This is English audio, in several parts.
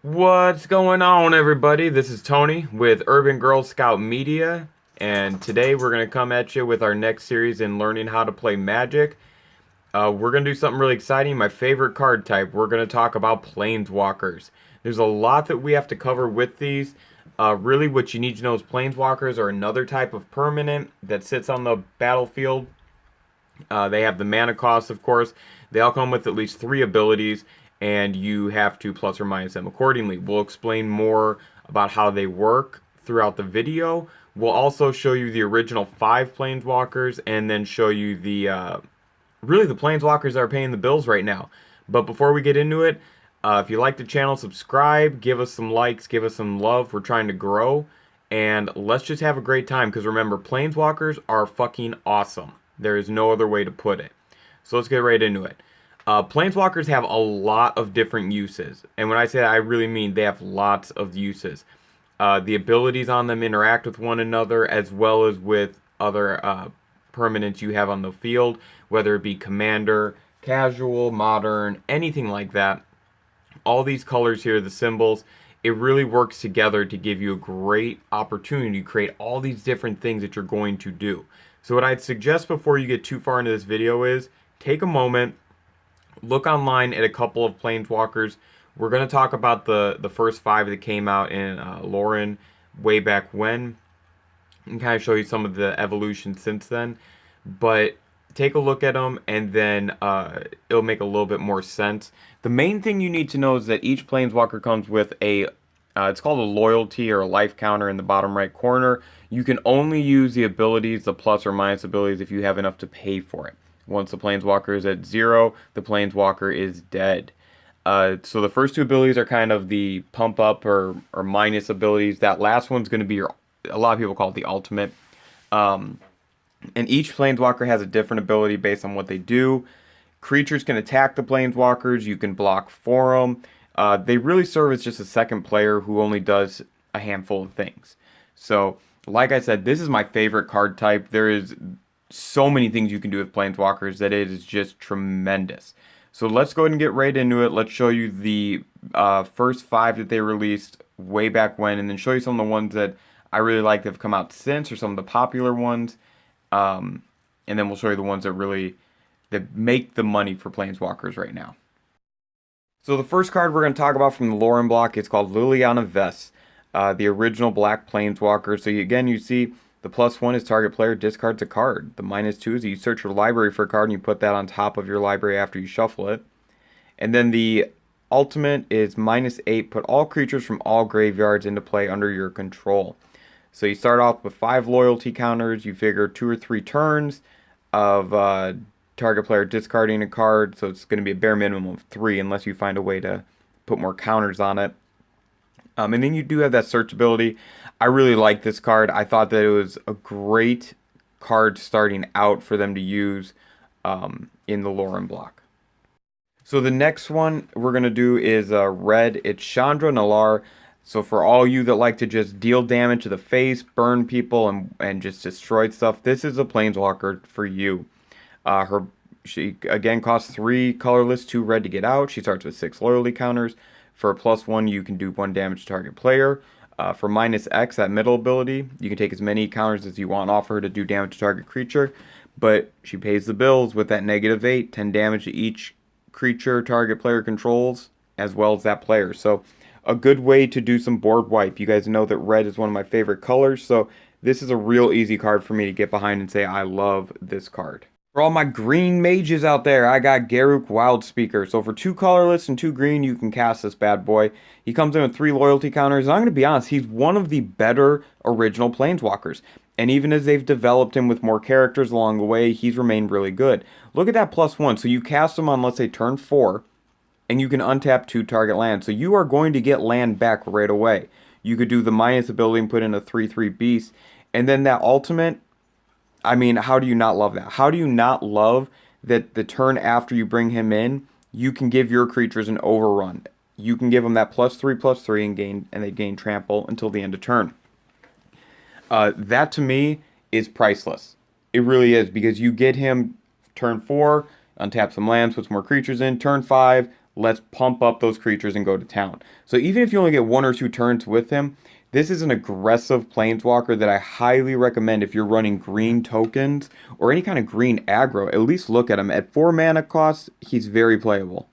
What's going on, everybody? This is Tony with Urban Girl Scout Media, and today we're going to come at you with our next series in learning how to play Magic. We're going to do something really exciting, my favorite card type. We're going to talk about planeswalkers. There's a lot that we have to cover with these. Really, what you need to know is planeswalkers are another type of permanent that sits on the battlefield. They have the mana cost, of course. They all come with at least 3 abilities, and you have to plus or minus them accordingly. We'll explain more about how they work throughout the video. We'll also show you the original 5 planeswalkers, and then show you the really the planeswalkers that are paying the bills right now. But before we get into it, if you like the channel, subscribe, give us some likes, give us some love. We're trying to grow, and let's just have a great time, because remember, planeswalkers are fucking awesome. There is no other way to put it. So let's get right into it. Planeswalkers have a lot of different uses. And when I say that, I really mean they have lots of uses. The abilities on them interact with one another as well as with other permanents you have on the field, whether it be commander, casual, modern, anything like that. All these colors here, the symbols, it really works together to give you a great opportunity to create all these different things that you're going to do. So what I'd suggest before you get too far into this video is take a moment, look online at a couple of planeswalkers. We're going to talk about the first 5 that came out in Lauren way back when, and kind of show you some of the evolution since then. But take a look at them, and then it'll make a little bit more sense. The main thing you need to know is that each planeswalker comes with a it's called a loyalty or a life counter in the bottom right corner. You can only use the abilities, the plus or minus abilities, if you have enough to pay for it. Once the planeswalker is at 0, the planeswalker is dead. So the first 2 abilities are kind of the pump up or minus abilities. That last one's going to be your, a lot of people call it the ultimate. And each planeswalker has a different ability based on what they do. Creatures can attack the planeswalkers. You can block for them. They really serve as just a second player who only does a handful of things. So, like I said, this is my favorite card type. There is so many things you can do with planeswalkers that it is just tremendous. So let's go ahead and get right into it. Let's show you the first 5 that they released way back when, and then show you some of the ones that I really like that have come out since, or some of the popular ones. And then we'll show you the ones that really that make the money for planeswalkers right now. So the first card we're going to talk about from the Lauren block is called Liliana Vess, the original black planeswalker. So again, you see the +1 is target player discards a card. The -2 is you search your library for a card and you put that on top of your library after you shuffle it. And then the ultimate is -8, put all creatures from all graveyards into play under your control. So you start off with 5 loyalty counters. You figure 2 or 3 turns of target player discarding a card, so it's going to be a bare minimum of 3 unless you find a way to put more counters on it. And then you do have that search ability. I really like this card. I thought that it was a great card starting out for them to use in the Lauren block. So the next one we're going to do is red. It's Chandra Nalar. So for all you that like to just deal damage to the face, burn people, and just destroy stuff, this is a planeswalker for you. She again costs 3 colorless, 2 red to get out. She starts with 6 loyalty counters. For a +1, you can do 1 damage to target player. For -X, that middle ability, you can take as many counters as you want off her to do damage to target creature. But she pays the bills with that -8, 10 damage to each creature target player controls, as well as that player. So a good way to do some board wipe. You guys know that red is one of my favorite colors, so this is a real easy card for me to get behind and say I love this card. For all my green mages out there, I got Garruk Wildspeaker. So for 2 colorless and 2 green, you can cast this bad boy. He comes in with 3 loyalty counters, and I'm going to be honest, he's one of the better original planeswalkers. And even as they've developed him with more characters along the way, he's remained really good. Look at that +1. So you cast him on, let's say, turn 4, and you can untap 2 target lands. So you are going to get land back right away. You could do the minus ability and put in a 3/3 beast. And then that ultimate, I mean, how do you not love that? How do you not love that the turn after you bring him in, you can give your creatures an overrun? You can give them that +3/+3 and they gain trample until the end of turn. That to me is priceless. It really is, because you get him turn 4, untap some lands, put some more creatures in. Turn 5, let's pump up those creatures and go to town. So even if you only get 1 or 2 turns with him, this is an aggressive planeswalker that I highly recommend if you're running green tokens or any kind of green aggro. At least look at him. At 4 mana cost, he's very playable.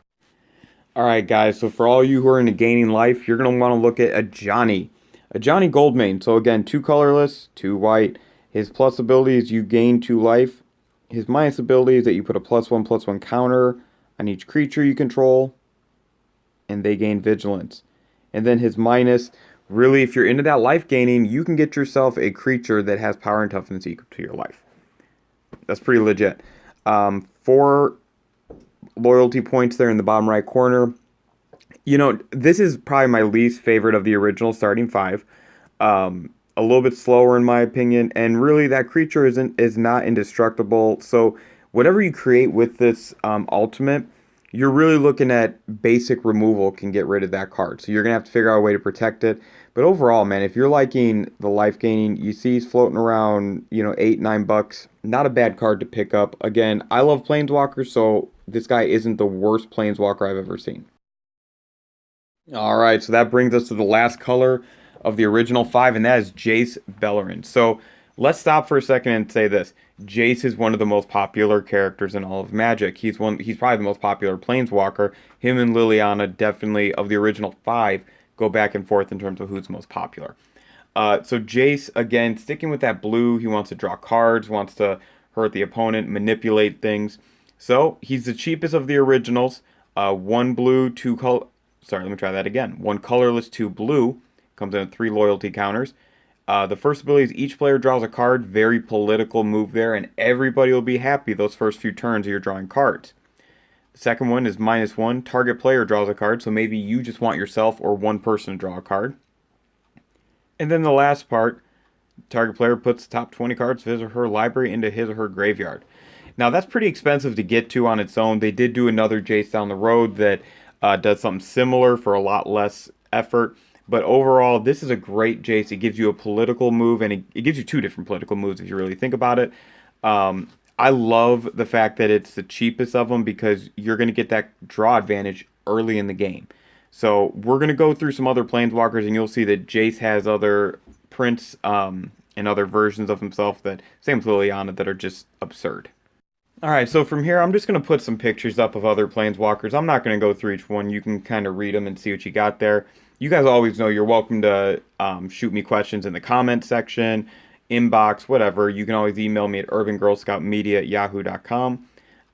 Alright guys, so for all you who are into gaining life, you're going to want to look at a Johnny. A Johnny Goldmane. So again, 2 colorless, 2 white. His plus ability is you gain 2 life. His minus ability is that you put a +1/+1 counter on each creature you control, and they gain vigilance. And then his minus, really, if you're into that life gaining, you can get yourself a creature that has power and toughness equal to your life. That's pretty legit. 4 loyalty points there in the bottom right corner. You know, this is probably my least favorite of the original starting 5. A little bit slower in my opinion, and really that creature is not indestructible. So whatever you create with this ultimate, you're really looking at basic removal can get rid of that card. So you're gonna have to figure out a way to protect it. But overall, man, if you're liking the life gaining, you see he's floating around, you know, $8-9. Not a bad card to pick up. Again, I love planeswalkers, so this guy isn't the worst planeswalker I've ever seen. Alright, so that brings us to the last color of the original 5, and that is Jace Beleren. So let's stop for a second and say this. Jace is one of the most popular characters in all of Magic. He's probably the most popular planeswalker. Him and Liliana, definitely, of the original 5, go back and forth in terms of who's most popular. So Jace, again, sticking with that blue, he wants to draw cards, wants to hurt the opponent, manipulate things. So he's the cheapest of the originals. 1 blue, 2 color. Sorry, let me try that again. 1 colorless, 2 blue. Comes in with 3 loyalty counters. The first ability is each player draws a card. Very political move there, and everybody will be happy those first few turns you're drawing cards. The second one is -1. Target player draws a card, so maybe you just want yourself or one person to draw a card. And then the last part, target player puts the top 20 cards of his or her library into his or her graveyard. Now that's pretty expensive to get to on its own. They did do another Jace down the road that does something similar for a lot less effort. But overall, this is a great Jace. It gives you a political move, and it gives you 2 different political moves if you really think about it. I love the fact that it's the cheapest of them because you're going to get that draw advantage early in the game. So we're going to go through some other planeswalkers, and you'll see that Jace has other prints and other versions of himself that, same with Liliana, that are just absurd. Alright, so from here, I'm just going to put some pictures up of other planeswalkers. I'm not going to go through each one. You can kind of read them and see what you got there. You guys always know you're welcome to shoot me questions in the comment section, inbox, whatever. You can always email me at urbangirlscoutmedia@yahoo.com.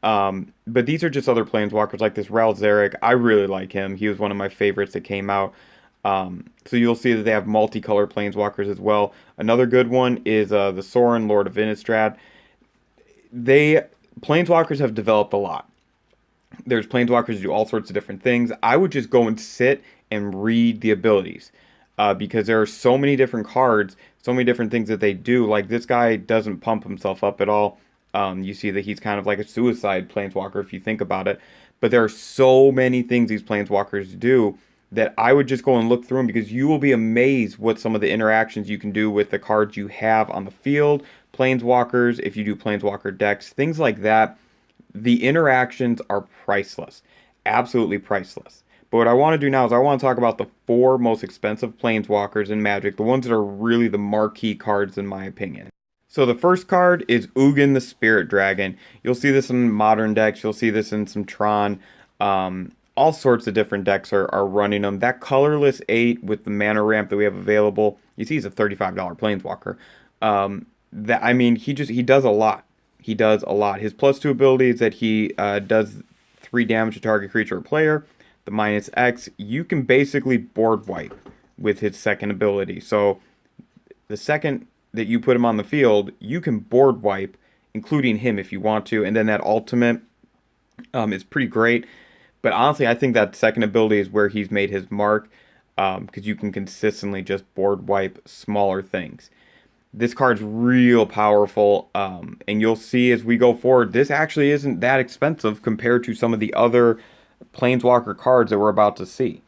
But these are just other planeswalkers like this Ral Zarek. I really like him. He was one of my favorites that came out. So you'll see that they have multicolor planeswalkers as well. Another good one is the Sorin, Lord of Innistrad. Planeswalkers have developed a lot. There's planeswalkers who do all sorts of different things. I would just go and sit and read the abilities because there are so many different cards, so many different things that they do. Like this guy doesn't pump himself up at all. You see that he's kind of like a suicide planeswalker if you think about it. But there are so many things these planeswalkers do that I would just go and look through them because you will be amazed what some of the interactions you can do with the cards you have on the field. Planeswalkers, if you do planeswalker decks, things like that. The interactions are priceless. Absolutely priceless. But what I want to do now is I want to talk about the 4 most expensive planeswalkers in Magic, the ones that are really the marquee cards in my opinion. So the first card is Ugin the Spirit Dragon. You'll see this in modern decks, you'll see this in some Tron. All sorts of different decks are running them. That colorless 8 with the mana ramp that we have available, you see he's a $35 planeswalker. He does a lot. He does a lot. His +2 ability is that he does 3 damage to target creature or player. The -X, you can basically board wipe with his second ability. So the second that you put him on the field, you can board wipe, including him if you want to. And then that ultimate is pretty great. But honestly, I think that second ability is where he's made his mark because you can consistently just board wipe smaller things. This card's real powerful, and you'll see as we go forward, this actually isn't that expensive compared to some of the other planeswalker cards that we're about to see.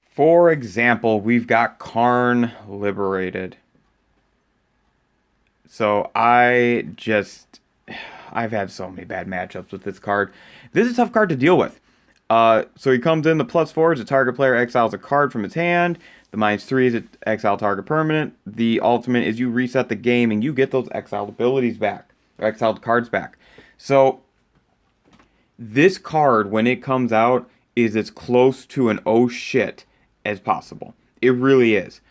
For example, we've got Karn Liberated. So I've had so many bad matchups with this card. This is a tough card to deal with. So he comes in, the +4 is a target player exiles a card from his hand. The -3 is an exile target permanent. The ultimate is you reset the game and you get those exiled abilities back, or exiled cards back. So this card, when it comes out, is as close to an oh shit as possible. It really is.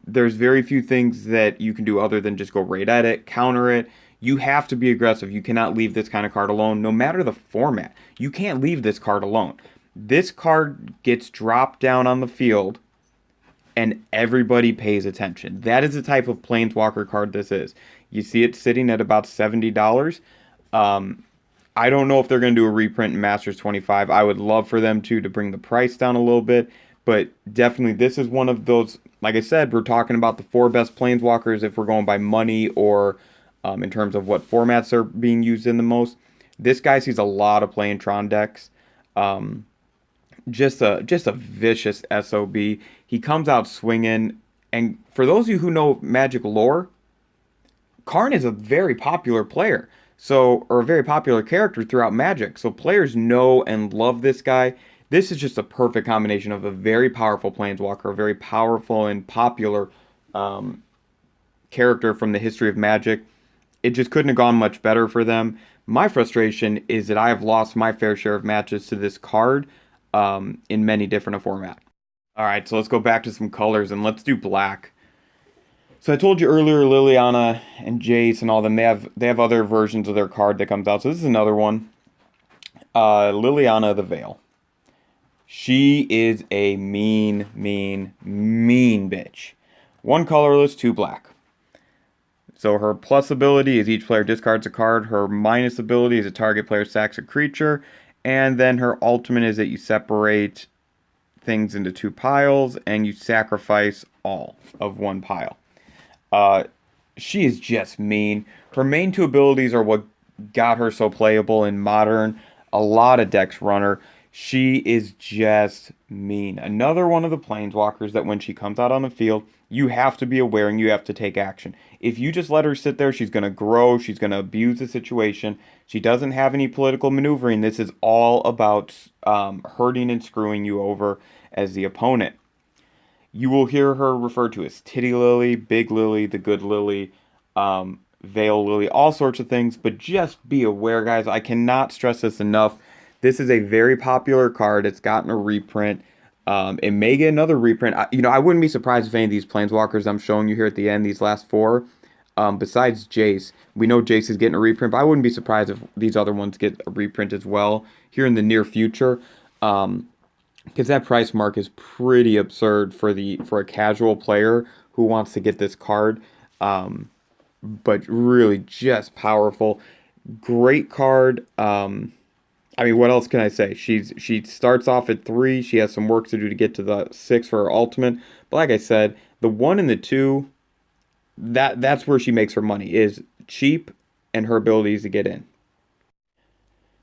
There's very few things that you can do other than just go right at it, counter it. You have to be aggressive. You cannot leave this kind of card alone, no matter the format. You can't leave this card alone. This card gets dropped down on the field, and everybody pays attention. That is the type of Planeswalker card this is. You see it sitting at about $70. I don't know if they're going to do a reprint in Masters 25. I would love for them to bring the price down a little bit, but definitely this is one of those, like I said, we're talking about the 4 best Planeswalkers if we're going by money or in terms of what formats are being used in the most. This guy sees a lot of play in Tron decks. Just a vicious SOB. He comes out swinging, and for those of you who know Magic lore, Karn is a very popular player. So, or a very popular character throughout Magic. So players know and love this guy. This is just a perfect combination of a very powerful Planeswalker, a very powerful and popular character from the history of Magic. It just couldn't have gone much better for them. My frustration is that I have lost my fair share of matches to this card in many different formats. All right, so let's go back to some colors and let's do black. So I told you earlier, Liliana and Jace and all them, they have other versions of their card that comes out. So this is another one. Liliana the Veil. She is a mean bitch. 1 colorless, 2 black. So her plus ability is each player discards a card. Her minus ability is a target player sacks a creature. And then her ultimate is that you separate things into 2 piles and you sacrifice all of 1 pile. She is just mean. Her main 2 abilities are what got her so playable in Modern. A lot of decks run her. She is just mean. Another one of the Planeswalkers that when she comes out on the field, you have to be aware and you have to take action. If you just let her sit there, she's going to grow. She's going to abuse the situation. She doesn't have any political maneuvering. This is all about hurting and screwing you over as the opponent. You will hear her referred to as Titty Lily, Big Lily, the Good Lily, Veil Lily, all sorts of things. But just be aware, guys. I cannot stress this enough. This is a very popular card. It's gotten a reprint. It may get another reprint. I wouldn't be surprised if any of these Planeswalkers I'm showing you here at the end, these last 4, besides Jace. We know Jace is getting a reprint, but I wouldn't be surprised if these other ones get a reprint as well here in the near future. Because that price mark is pretty absurd for a casual player who wants to get this card. But really just powerful. Great card. What else can I say? She starts off at 3. She has some work to do to get to the 6 for her ultimate. But like I said, the 1 and the 2, that's where she makes her money, is cheap and her abilities to get in.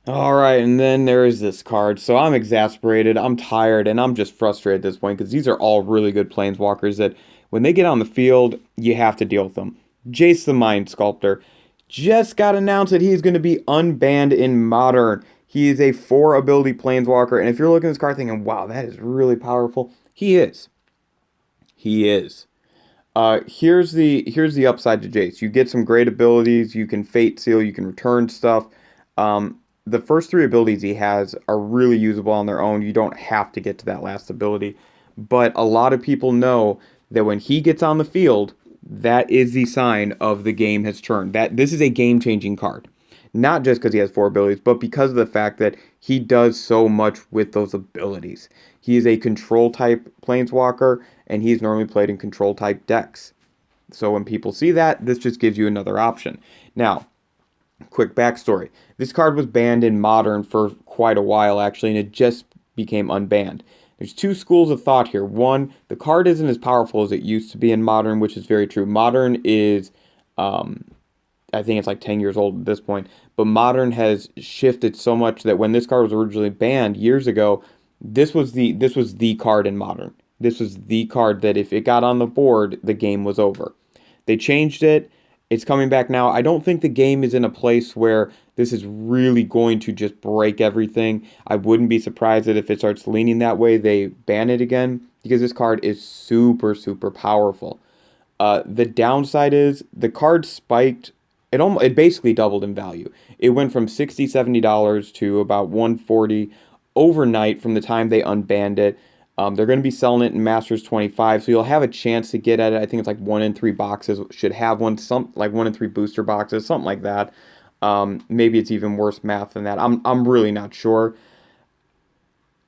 Alright, and then there is this card. So I'm exasperated, I'm tired, and I'm just frustrated at this point because these are all really good Planeswalkers that when they get on the field, you have to deal with them. Jace the Mind Sculptor just got announced that he's going to be unbanned in Modern. He is a 4 ability Planeswalker, and if you're looking at this card thinking, wow, that is really powerful, he is. He is. Here's the upside to Jace. You get some great abilities. You can Fate Seal. You can return stuff. The first 3 abilities he has are really usable on their own. You don't have to get to that last ability. But a lot of people know that when he gets on the field, that is the sign of the game has turned. That this is a game-changing card. Not just because he has 4 abilities, but because of the fact that he does so much with those abilities. He is a control-type Planeswalker, and he's normally played in control-type decks. So when people see that, this just gives you another option. Now, quick backstory. This card was banned in Modern for quite a while, actually, and it just became unbanned. There's 2 schools of thought here. One, the card isn't as powerful as it used to be in Modern, which is very true. Modern is, I think it's like 10 years old at this point, but Modern has shifted so much that when this card was originally banned years ago, this was the card in Modern. This was the card that if it got on the board, the game was over. They changed it. It's coming back now. I don't think the game is in a place where this is really going to just break everything. I wouldn't be surprised that if it starts leaning that way, they ban it again, because this card is super, super powerful. The downside is the card spiked. It basically doubled in value. It went from $60, $70 to about 140 overnight from the time they unbanned it. They're going to be selling it in Masters 25, so you'll have a chance to get at it. I think it's like 1 in 3 boxes should have one, some like 1 in 3 booster boxes, something like that. Maybe it's even worse math than that. I'm really not sure.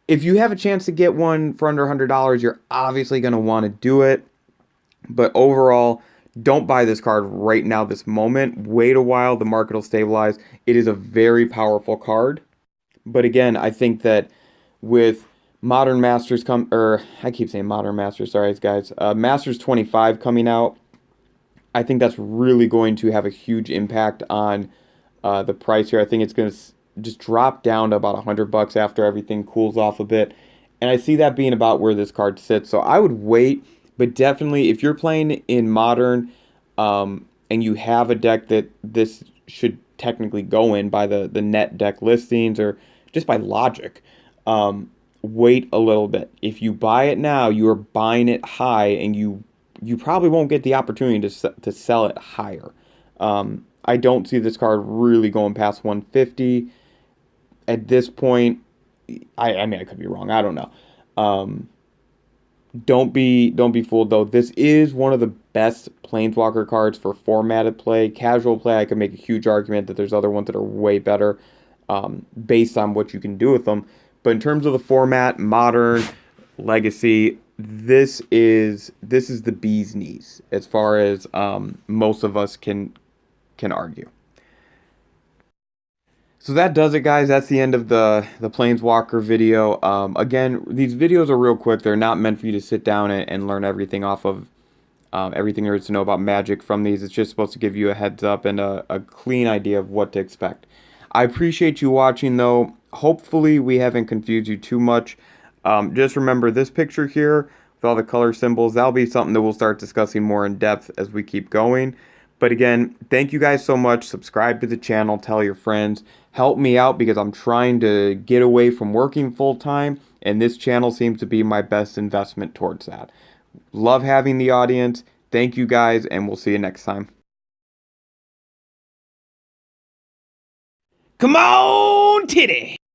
If you have a chance to get one for under $100, you're obviously going to want to do it. But overall, don't buy this card right now, this moment. Wait a while, the market will stabilize. It is a very powerful card. But again, I think that with Modern Masters I keep saying Modern Masters, sorry guys. Masters 25 coming out, I think that's really going to have a huge impact on the price here. I think it's going to just drop down to about $100 after everything cools off a bit. And I see that being about where this card sits. So I would wait, but definitely if you're playing in Modern and you have a deck that this should technically go in by the net deck listings or just by logic, wait a little bit. If you buy it now, you are buying it high, and you probably won't get the opportunity to sell it higher. I don't see this card really going past 150 at this point. I mean, I could be wrong. I don't know. Don't be fooled though. This is one of the best Planeswalker cards for formatted play. Casual play, I could make a huge argument that there's other ones that are way better based on what you can do with them. But in terms of the format, Modern, Legacy, this is the bee's knees as far as most of us can argue. So that does it, guys. That's the end of the Planeswalker video. Again, these videos are real quick. They're not meant for you to sit down and learn everything off of everything there is to know about Magic from these. It's just supposed to give you a heads up and a clean idea of what to expect. I appreciate you watching, though. Hopefully, we haven't confused you too much. Just remember this picture here with all the color symbols. That'll be something that we'll start discussing more in depth as we keep going. But again, thank you guys so much. Subscribe to the channel. Tell your friends. Help me out because I'm trying to get away from working full-time, and this channel seems to be my best investment towards that. Love having the audience. Thank you guys, and we'll see you next time. Come on, Titty!